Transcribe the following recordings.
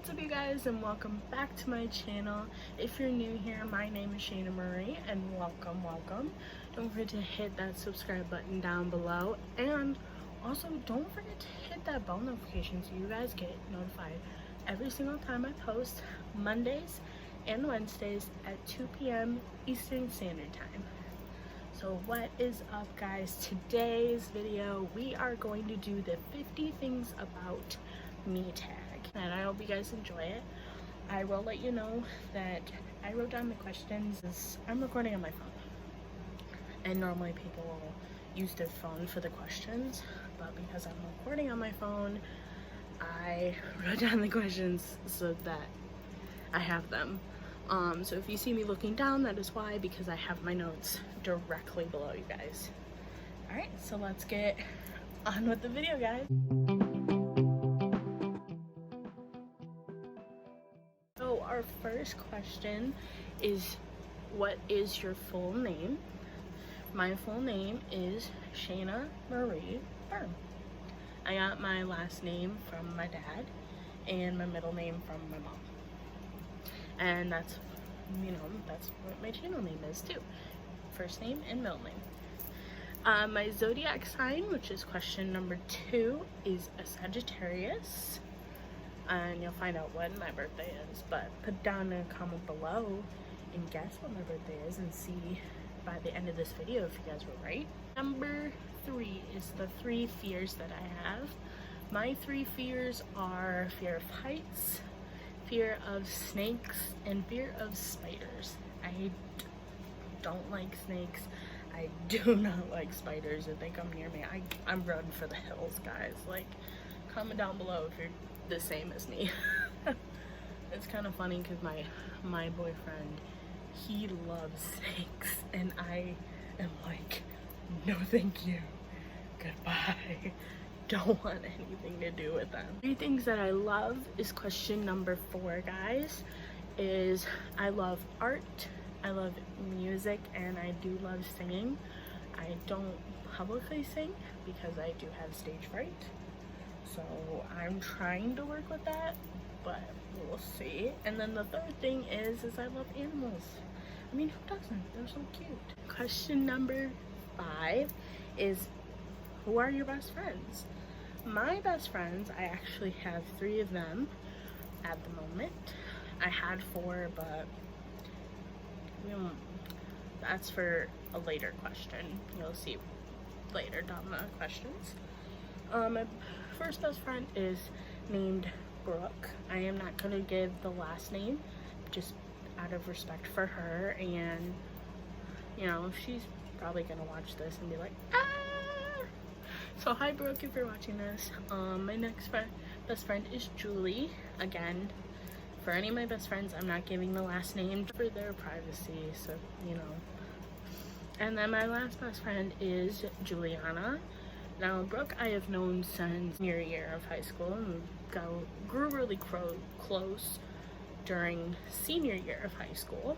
What's up, you guys, and welcome back to my channel. If you're new here, my name is Shana Marie, and welcome. Don't forget to hit that subscribe button down below, and also don't forget to hit that bell notification so you guys get notified every single time I post, Mondays and Wednesdays at 2 p.m. Eastern Standard Time. So what is up, guys? Today's video, we are going to do the 50 things about me tag, and I hope you guys enjoy it. I will let you know that I wrote down the questions. I'm recording on my phone, and normally people will use their phone for the questions, but because I'm recording on my phone, I wrote down the questions so that I have them. So if you see me looking down, that is why, because I have my notes directly below you guys. Alright, so let's get on with the video, guys. So our first question is, what is your full name? My full name is Shana Marie Byrne. I got my last name from my dad and my middle name from my mom. And that's, you know, that's what my channel name is too. First name and middle name. My zodiac sign, which is question number 2, is a Sagittarius. And you'll find out when my birthday is, but put down a comment below and guess what my birthday is and see by the end of this video if you guys were right. Number 3 is the 3 fears that I have. My 3 fears are fear of heights, fear of snakes, and fear of spiders. I don't like snakes. I do not like spiders if they come near me. I'm running for the hills, guys. Like, comment down below if you're the same as me. It's kind of funny because my boyfriend, he loves snakes, and I am like, no thank you, goodbye. Don't want anything to do with them. 3 things that I love is question number 4, guys. Is I love art, I love music, and I do love singing. I don't publicly sing because I do have stage fright, so I'm trying to work with that, but we'll see. And then the 3rd thing is I love animals. I mean, who doesn't? They're so cute. Question number 5 is, who are your best friends? My best friends, I actually have 3 of them at the moment. I had 4, but that's for a later question. You'll see later down the questions. My first best friend is named Brooke. I am not going to give the last name, just out of respect for her, and you know, she's probably going to watch this and be like, ah! So hi Brooke, if you're watching this. My next best friend is Julie. Again, for any of my best friends, I'm not giving the last name for their privacy, so you know. And then my last best friend is Juliana. Now Brooke I have known since senior year of high school, and grew really close during senior year of high school.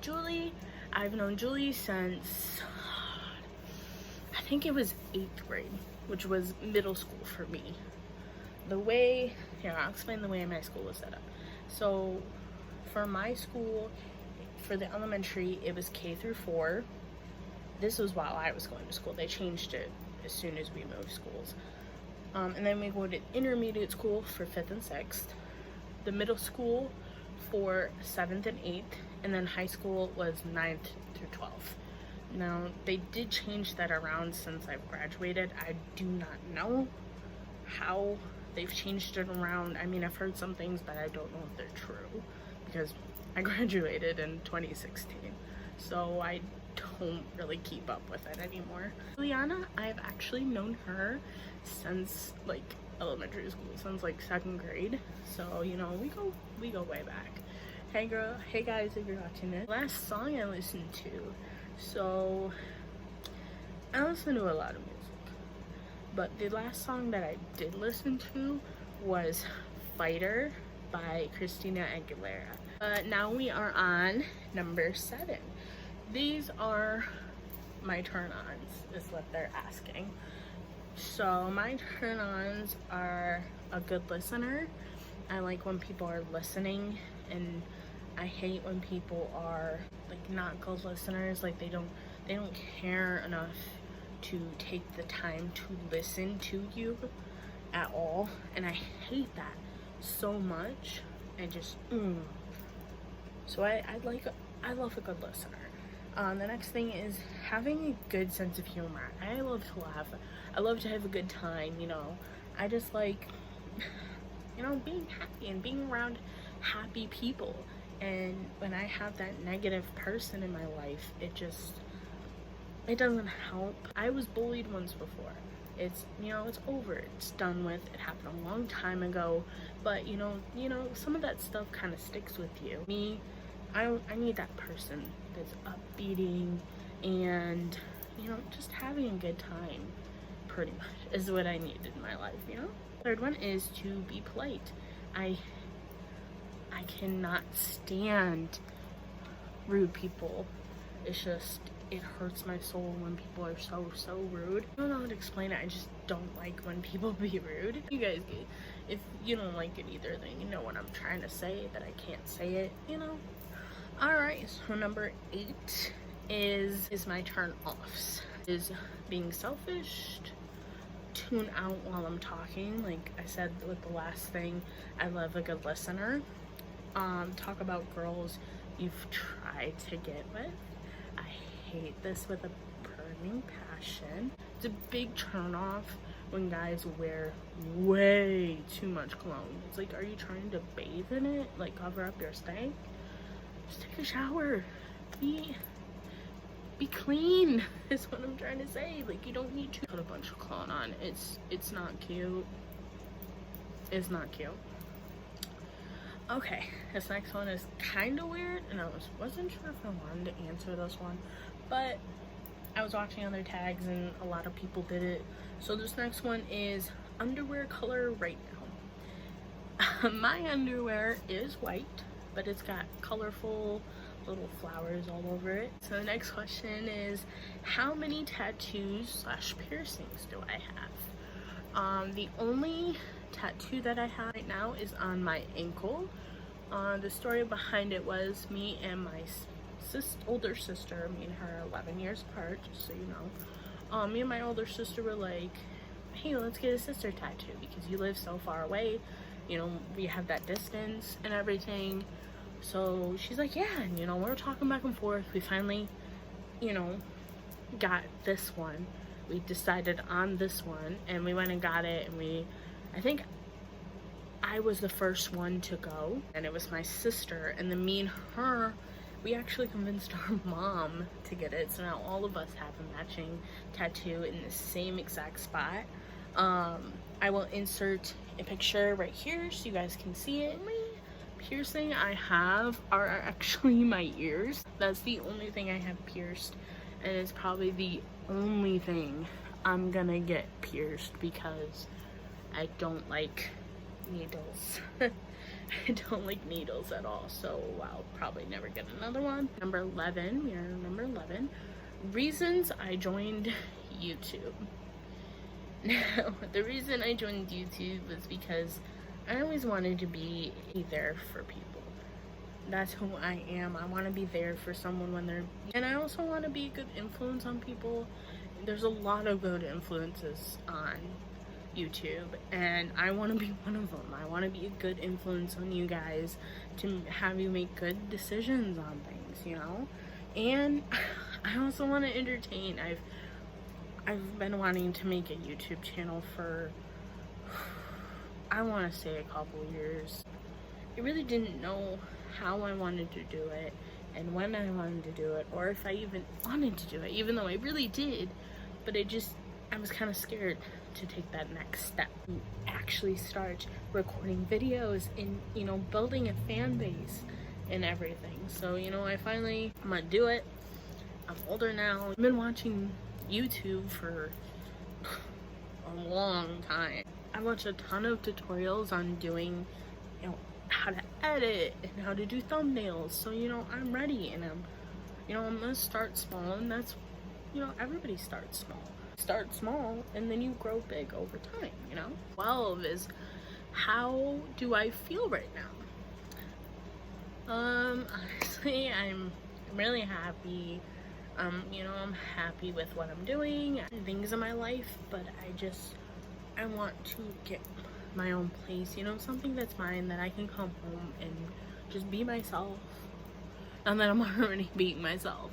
Julie, I've known Julie since I think it was 8th grade, which was middle school for me. I'll explain the way my school was set up. So for my school, for the elementary, it was K through 4. This was while I was going to school. They changed it as soon as we moved schools. And then we go to intermediate school for 5th and 6th. The middle school for 7th and 8th. And then high school was 9th through 12th. Now, they did change that around since I've graduated. I do not know how they've changed it around. I mean, I've heard some things, but I don't know if they're true because I graduated in 2016. So I don't really keep up with it anymore. Juliana, I've actually known her since like elementary school, since like 2nd grade. So, you know, we go way back. Hey girl, hey guys, if you're watching this. Last song I listened to. So I listen to a lot of music, but the last song that I did listen to was Fighter by Christina Aguilera. Now we are on number 7. These are my turn-ons, is what they're asking. So my turn-ons are a good listener, I like when people are listening, and I hate when people are like not good listeners. Like they don't care enough to take the time to listen to you at all, and I hate that so much. I just so I love a good listener. The next thing is having a good sense of humor. I love to laugh. I love to have a good time, you know. I just like, you know, being happy and being around happy people. And when I have that negative person in my life, it doesn't help. I was bullied once before. It's, you know, it's over. It's done with. It happened a long time ago. But, you know, some of that stuff kind of sticks with you. Me, I need that person that's upbeating and, you know, just having a good time, pretty much, is what I need in my life, you know? Third one is to be polite. I cannot stand rude people. It's just, it hurts my soul when people are so rude. I don't know how to explain it. I just don't like when people be rude. You guys, if you don't like it either, then you know what I'm trying to say, but I can't say it, you know? Alright, so number 8 is my turn offs. Is being selfish, tune out while I'm talking. Like I said with the last thing, I love a good listener. Talk about girls you've tried to get with. I hate this with a burning passion. It's a big turn off when guys wear way too much cologne. It's like, are you trying to bathe in it? Like cover up your stank? Just take a shower. Be clean is what I'm trying to say. Like, you don't need to put a bunch of cologne on. It's not cute. It's not cute. Okay, this next one is kind of weird, and I wasn't sure if I wanted to answer this one, but I was watching other tags and a lot of people did it. So this next one is underwear color right now. My underwear is white, but it's got colorful little flowers all over it. So the next question is, how many tattoos / piercings do I have? The only tattoo that I have right now is on my ankle. The story behind it was me and my older sister, me and her are 11 years apart, just so you know. Me and my older sister were like, hey, let's get a sister tattoo because you live so far away, you know, we have that distance and everything. So she's like, yeah, and you know, we're talking back and forth. We finally, you know, got this one. We decided on this one and we went and got it, and I think I was the first one to go, and it was my sister, and then me and her, we actually convinced our mom to get it, so now all of us have a matching tattoo in the same exact spot. I will insert a picture right here so you guys can see it. Piercing I have are actually my ears. That's the only thing I have pierced, and it's probably the only thing I'm gonna get pierced because I don't like needles. I don't like needles at all, so I'll probably never get another one. Number 11, we are number 11. Reasons I joined YouTube. Now, the reason I joined YouTube was because I always wanted to be there for people. That's who I am. I want to be there for someone when they're... And I also want to be a good influence on people. There's a lot of good influences on YouTube, and I want to be one of them. I want to be a good influence on you guys to have you make good decisions on things, you know? And I also want to entertain. I've been wanting to make a YouTube channel for... I want to say a couple years. I really didn't know how I wanted to do it and when I wanted to do it, or if I even wanted to do it, even though I really did. But I was kind of scared to take that next step, actually start recording videos and, you know, building a fan base and everything. So, you know, I'm gonna do it. I'm older now. I've been watching YouTube for a long time. I watched a ton of tutorials on doing, you know, how to edit and how to do thumbnails. So, you know, I'm ready, and I'm gonna start small, and that's, you know, everybody starts small. Start small and then you grow big over time, you know? 12 is how do I feel right now? Honestly, I'm really happy. You know, I'm happy with what I'm doing, things in my life, but I want to get my own place, you know, something that's mine, that I can come home and just be myself. Not that I'm already being myself,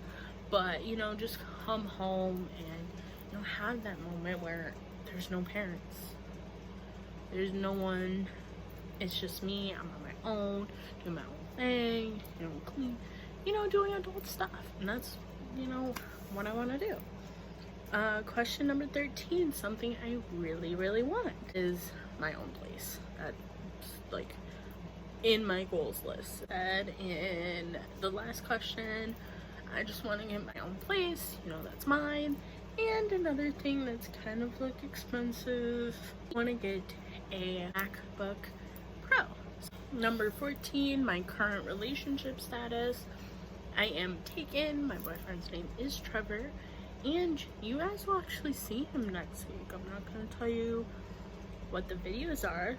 but, you know, just come home and, you know, have that moment where there's no parents. There's no one. It's just me. I'm on my own, doing my own thing, you know, clean, you know, doing adult stuff. And that's, you know, what I want to do. Question number 13, something I really, really want is my own place. That's like in my goals list. And in the last question, I just want to get my own place, you know, that's mine. And another thing that's kind of like expensive, I want to get a MacBook Pro. Number 14, my current relationship status. I am taken. My boyfriend's name is Trevor, and you guys will actually see him next week. I'm not going to tell you what the videos are,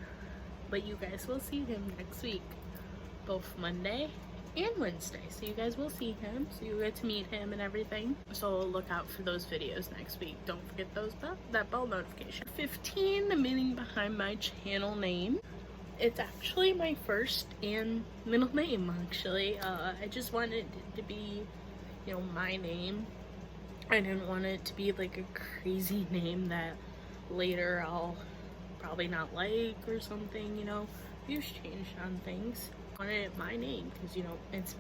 but you guys will see him next week, both Monday and Wednesday. So you guys will see him, so you get to meet him and everything. So look out for those videos next week. Don't forget that bell notification. 15, the meaning behind my channel name. It's actually my first and middle name, actually. I just wanted it to be, you know, my name. I didn't want it to be like a crazy name that later I'll probably not like or something, you know. Views change on things. I wanted it my name because, you know, it's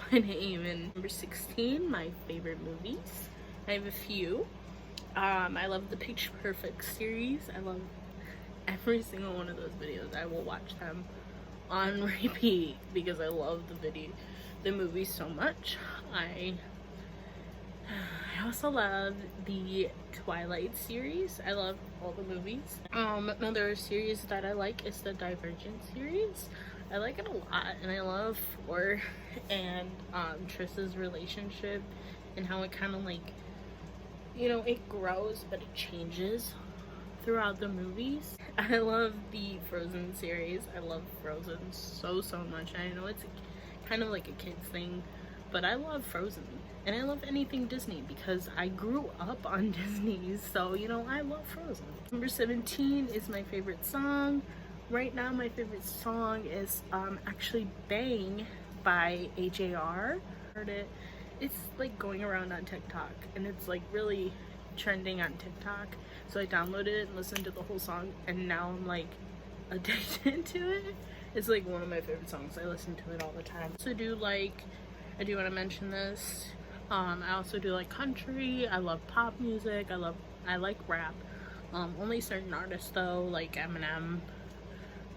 my name. And number 16, my favorite movies. I have a few. I love the Picture Perfect series. I love every single one of those videos. I will watch them on repeat because I love the movie so much. I also love the Twilight series. I love all the movies. Another series that I like is the Divergent series. I like it a lot, and I love Fleur and Triss's relationship and how it kind of like, you know, it grows but it changes throughout the movies. I love the Frozen series. I love Frozen so much. I know it's kind of like a kid's thing, but I love Frozen, and I love anything Disney because I grew up on Disney, so, you know, I love Frozen. Number 17 is my favorite song. Right now my favorite song is actually Bang by AJR. Heard it. It's like going around on TikTok, and it's like really trending on TikTok, so I downloaded it and listened to the whole song, and now I'm like addicted to it. It's like one of my favorite songs. I listen to it all the time. I do want to mention this, I also do like country. I love pop music. I like rap. Only certain artists though, like Eminem,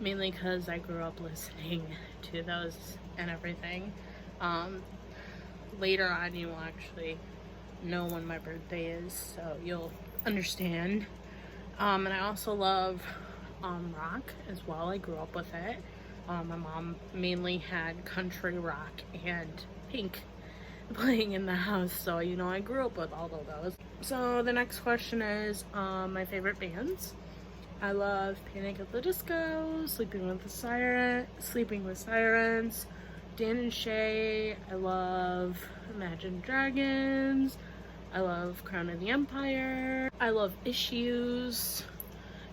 mainly because I grew up listening to those and everything. Later on you will actually know when my birthday is, so you'll understand. And I also love rock as well. I grew up with it. My mom mainly had country rock and Pink playing in the house, so, you know, I grew up with all of those. So the next question is my favorite bands. I love Panic at the Disco, Sleeping with Sirens, Dan and Shay. I love Imagine Dragons. I love Crown of the Empire. I love Issues.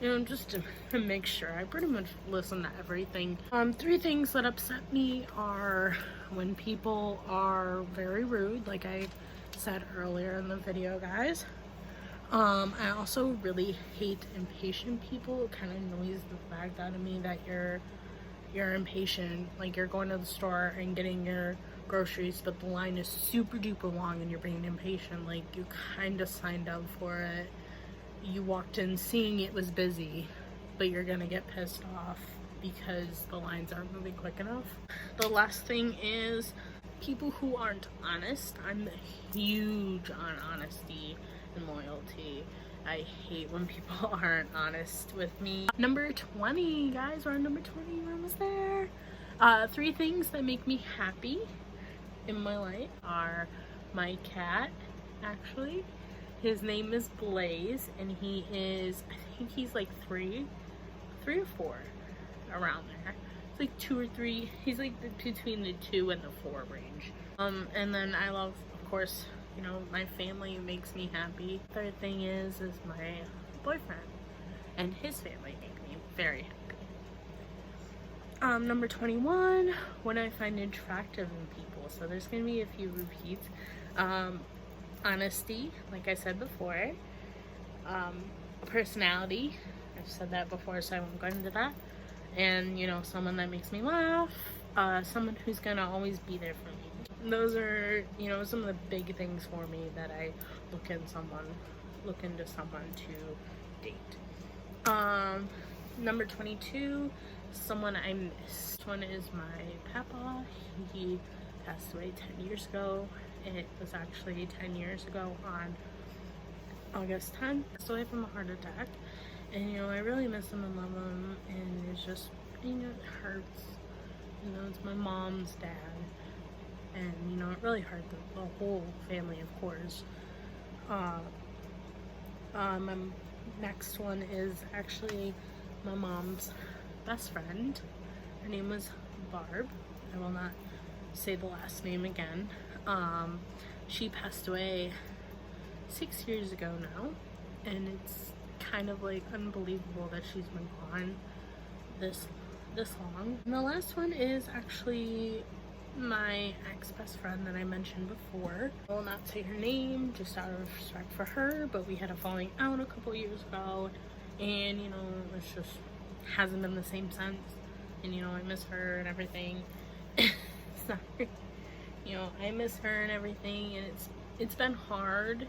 You know, just to make sure. I pretty much listen to everything. 3 things that upset me are when people are very rude, like I said earlier in the video, guys. I also really hate impatient people. It kind of annoys the fact out of me that you're impatient. Like, you're going to the store and getting your groceries, but the line is super duper long and you're being impatient. Like, you kind of signed up for it. You walked in seeing it was busy, but you're gonna get pissed off because the lines aren't moving quick enough. The last thing is people who aren't honest. I'm huge on honesty and loyalty. I hate when people aren't honest with me. Number 20, guys, we're on number 20. We're almost there. 3 things that make me happy in my life are my cat, actually. His name is Blaze, and he is, I think he's like 3 or 4. around there. It's like 2 or 3. He's like between the 2 and the 4 range. And then I love, of course, you know, my family makes me happy. Third thing is my boyfriend and his family make me very happy. Number 21, what I find attractive in people. So there's gonna be a few repeats. Honesty, like I said before. Personality, I've said that before, so I won't go into that. And, you know, someone that makes me laugh. Someone who's gonna always be there for me. Those are, you know, some of the big things for me that I look into someone to date. Number 22, someone I miss. This one is my papa. He passed away 10 years ago. It was actually 10 years ago on August 10th. So I have him a heart attack. And, you know, I really miss him and love him. And it's just, you know, it hurts. You know, it's my mom's dad. And, you know, it really hurt the whole family, of course. My next one is actually my mom's best friend. Her name was Barb. I will not say the last name again. She passed away 6 years ago now, and it's kind of like unbelievable that she's been gone this long. And the last one is actually my ex-best friend that I mentioned before. I will not say her name just out of respect for her, but we had a falling out a couple years ago, and, you know, it's just hasn't been the same since. And, you know, I miss her and everything. Sorry. You know, I miss her and everything, and it's been hard.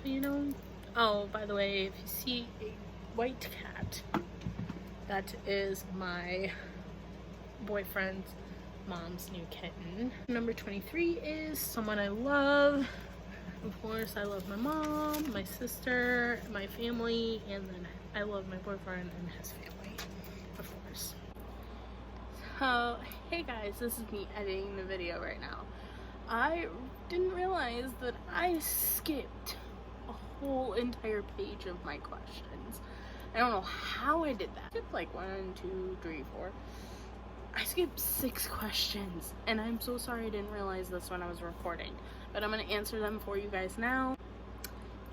You know, oh, by the way, if you see a white cat, that is my boyfriend's mom's new kitten. Number 23 is someone I love. Of course, I love my mom, my sister, my family, and then I love my boyfriend and his family, of course. So, hey guys, this is me editing the video right now. I didn't realize that I skipped a whole entire page of my questions. I don't know how I did that. I skipped like 1, 2, 3, 4. I skipped 6 questions, and I'm so sorry I didn't realize this when I was recording. But I'm going to answer them for you guys now.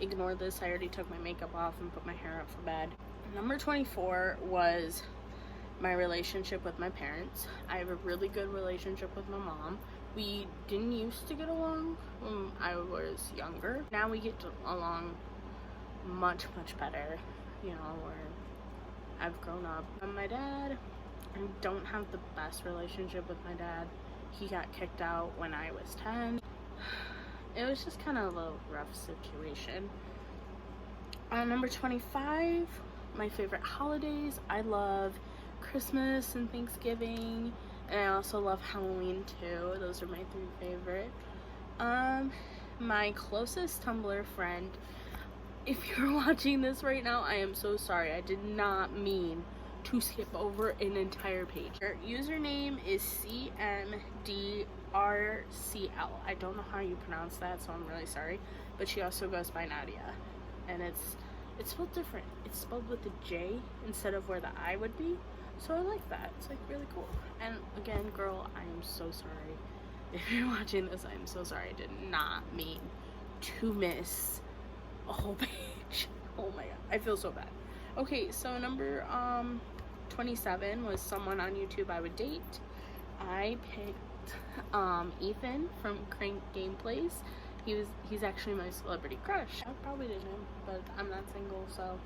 Ignore this, I already took my makeup off and put my hair up for bed. Number 24 was my relationship with my parents. I have a really good relationship with my mom. We didn't used to get along when I was younger. Now we get along much, much better. You know, I've grown up. And my dad, I don't have the best relationship with my dad. He got kicked out when I was 10. It was just kind of a rough situation. Number 25, my favorite holidays. I love Christmas and Thanksgiving, and I also love Halloween too. Those are my 3 favorite. My closest Tumblr friend, if you're watching this right now, I am so sorry. I did not mean to skip over an entire page. Her username is CMDRCL. I don't know how you pronounce that, so I'm really sorry. But she also goes by Nadia, and it's spelled different. It's spelled with a J instead of where the I would be. So I like that. It's like really cool. And again, girl, I am so sorry. If you're watching this, I'm so sorry. I did not mean to miss a whole page. Oh my god, I feel so bad. Okay, so number 27 was someone on YouTube I would date. I picked Ethan from Crank Gameplays. He's actually my celebrity crush. I probably did him, but I'm not single, so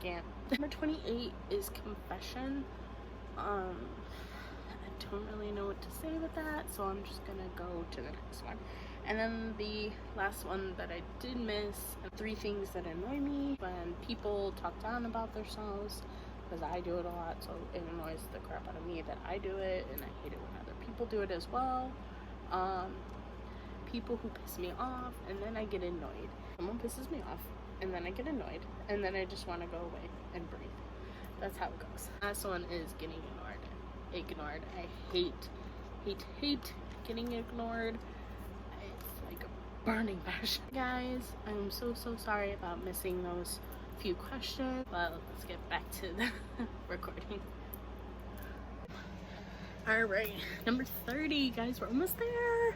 can't. Number 28 is Confession. I don't really know what to say with that, so I'm just gonna go to the next one. And then the last one that I did miss, 3 things that annoy me when people talk down about themselves, because I do it a lot, so it annoys the crap out of me that I do it, and I hate it when other people do it as well. People who piss me off, and then I get annoyed. Someone pisses me off, and then I get annoyed, and then I just want to go away and breathe. That's how it goes. Last one is getting ignored. I hate getting ignored. It's like a burning passion. Guys, I'm so sorry about missing those few questions. Well, let's get back to the recording. Alright, number 30, guys, we're almost there.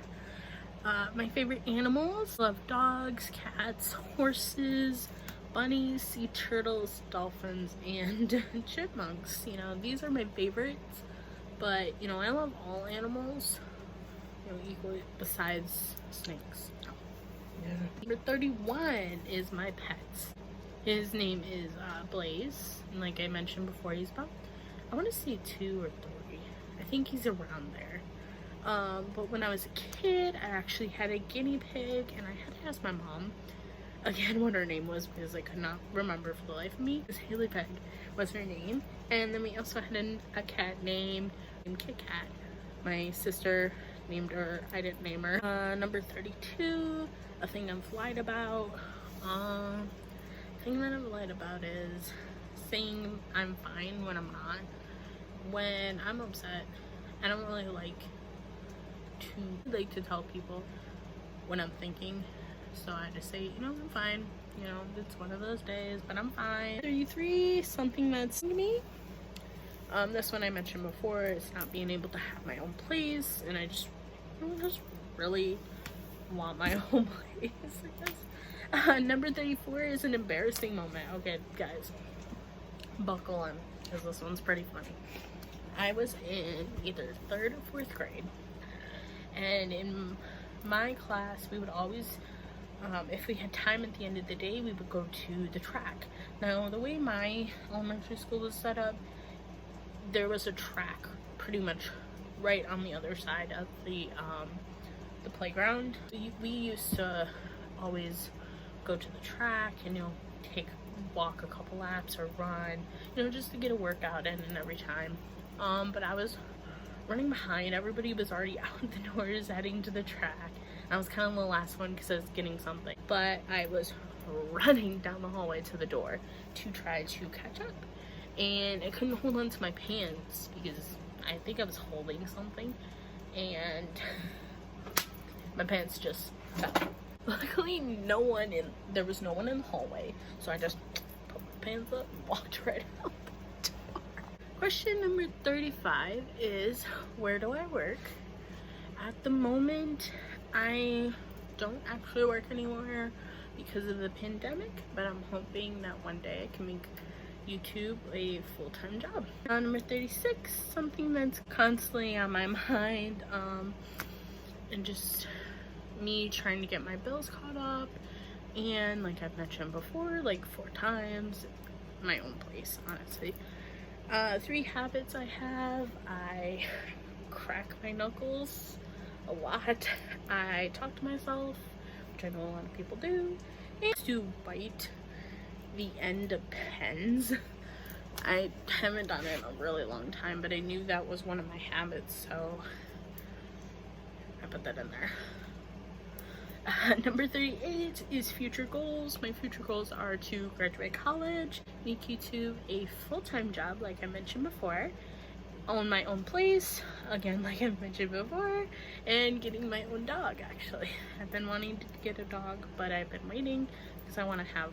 My favorite animals: love dogs, cats, horses, bunnies, sea turtles, dolphins, and chipmunks. You know, these are my favorites, but you know, I love all animals, you know, equally, besides snakes. Yeah. Number 31 is my pets. His name is Blaze, and like I mentioned before, he's about, I want to say 2 or 3. I think he's around there. But when I was a kid, I actually had a guinea pig, and I had to ask my mom again what her name was because I could not remember for the life of me. Because Haley Peg was her name. And then we also had a cat named Kit Kat. My sister named her. I didn't name her. Number 32, a thing I've lied about. Thing that I've lied about is saying I'm fine when I'm not. When I'm upset, I don't really like to tell people when I'm thinking, so I just say, you know, I'm fine, you know, it's one of those days, but I'm fine. 33, something that's to me. This one I mentioned before is not being able to have my own place, and I just really want my own place, I guess. Number 34 is an embarrassing moment. Okay, guys, buckle in, because this one's pretty funny. I was in either 3rd or 4th grade, and in my class, we would always, if we had time at the end of the day, we would go to the track. Now, the way my elementary school was set up, there was a track pretty much right on the other side of the playground. We used to always go to the track and, you know, walk a couple laps or run, you know, just to get a workout in and every time. But I was running behind. Everybody was already out the doors heading to the track. I was kind of the last one because I was getting something. But I was running down the hallway to the door to try to catch up. And I couldn't hold on to my pants because I think I was holding something. And my pants just fell. Luckily, there was no one in the hallway. So I just put my pants up and walked right out. Question number 35 is, where do I work? At the moment, I don't actually work anywhere because of the pandemic, but I'm hoping that one day I can make YouTube a full-time job. Number 36, something that's constantly on my mind, and just me trying to get my bills caught up, and like I've mentioned before, like 4 times, my own place, honestly. 3 habits I have: I crack my knuckles a lot, I talk to myself, which I know a lot of people do, and to bite the end of pens. I haven't done it in a really long time, but I knew that was one of my habits, so I put that in there. Number 38 is future goals. My future goals are to graduate college, make YouTube a full-time job, like I mentioned before, own my own place, again, like I mentioned before, and getting my own dog, actually. I've been wanting to get a dog, but I've been waiting because I want to have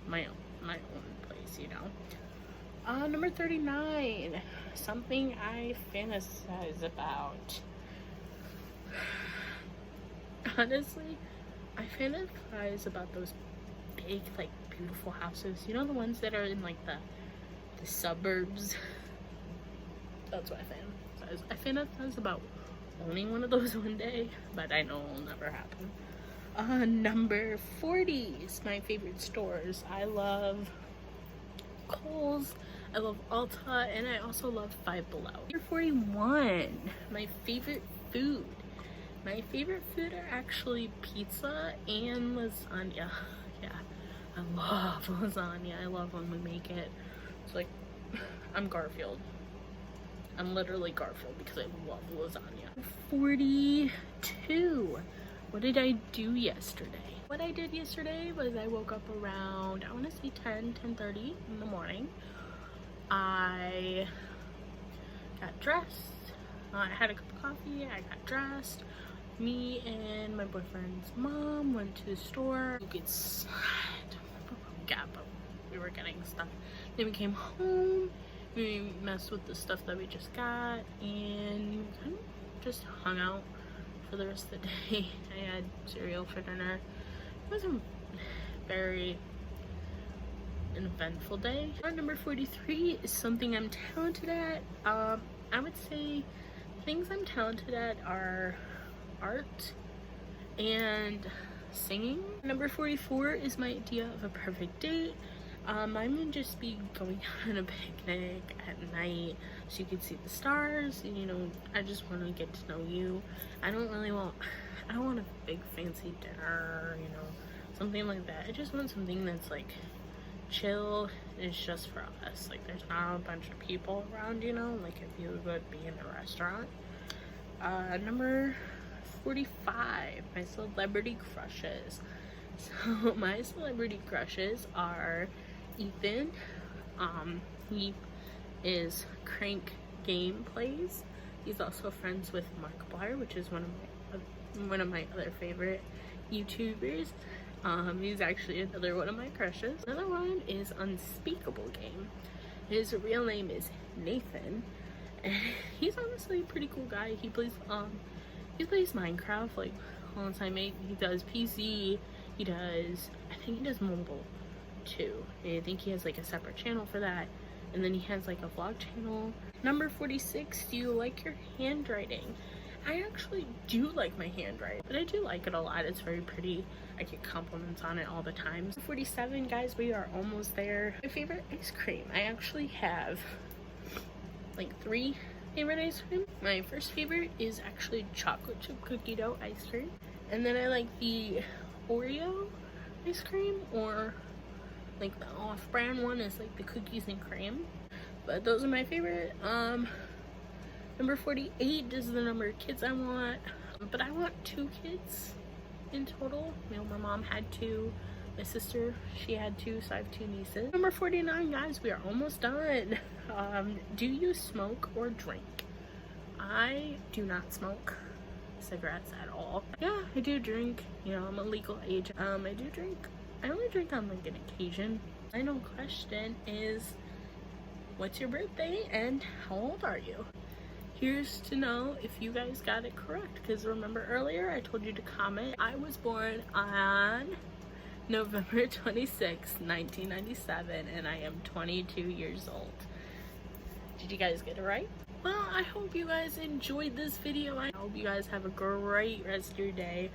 my own place, you know. Number 39, something I fantasize about. Honestly, I fantasize about those big, like, beautiful houses. You know, the ones that are in, like, the suburbs? That's what I fantasize. I fantasize about owning one of those one day, but I know it'll never happen. Number 40 is my favorite stores. I love Kohl's, I love Ulta, and I also love Five Below. Number 41, my favorite food. My favorite food are actually pizza and lasagna. Yeah, I love lasagna. I love when we make it. It's like, I'm Garfield. I'm literally Garfield because I love lasagna. 42. What did I do yesterday? What I did yesterday was I woke up around, I want to say 10:30 in the morning. I got dressed. I had a cup of coffee. I got dressed. Me and my boyfriend's mom went to the store to get getting stuff. Then we came home, we messed with the stuff that we just got, and kind of just hung out for the rest of the day. I had cereal for dinner. It was a very eventful day. Number 43 is something I'm talented at. I would say things I'm talented at are art and singing. Number 44 is my idea of a perfect date. Mine would just be going on a picnic at night so you can see the stars. You know, I just want to get to know you. I don't want a big fancy dinner, you know, something like that. I just want something that's like chill. It's just for us. Like, there's not a bunch of people around, you know, like if you would be in a restaurant. Number 45, my celebrity crushes. So my celebrity crushes are Ethan. He is Crank Gameplays. He's also friends with Markiplier, which is one of my other favorite YouTubers. He's actually another one of my crushes. Another one is Unspeakable Game. His real name is Nathan, and he's honestly a pretty cool guy. He plays Minecraft like all the time. He does PC. I think he does mobile too. I think he has like a separate channel for that, and then he has like a vlog channel. Number 46, do you like your handwriting? I actually do like my handwriting, but I do like it a lot. It's very pretty. I get compliments on it all the time. 47, guys, we are almost there. My favorite ice cream. I actually have like 3 favorite ice cream. My first favorite is actually chocolate chip cookie dough ice cream, and then I like the Oreo ice cream, or like the off-brand one is like the cookies and cream. But those are my favorite. Number 48 is the number of kids I want, but I want 2 kids in total. You know, my mom had 2, my sister, she had 2, so I have 2 nieces. Number 49, guys, we are almost done. Do you smoke or drink? I do not smoke cigarettes at all. Yeah, I do drink. You know, I'm a legal age. I do drink. I only drink on like an occasion. Final question is, what's your birthday and how old are you? Here's to know if you guys got it correct, because remember earlier I told you to comment. I was born on November 26, 1997, and I am 22 years old. Did you guys get it right? Well, I hope you guys enjoyed this video. I hope you guys have a great rest of your day.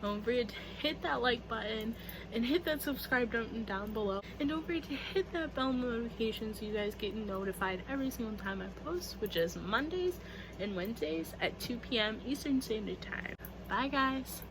Don't forget to hit that like button and hit that subscribe button down below. And don't forget to hit that bell notification so you guys get notified every single time I post, which is Mondays and Wednesdays at 2 p.m. Eastern Standard Time. Bye, guys.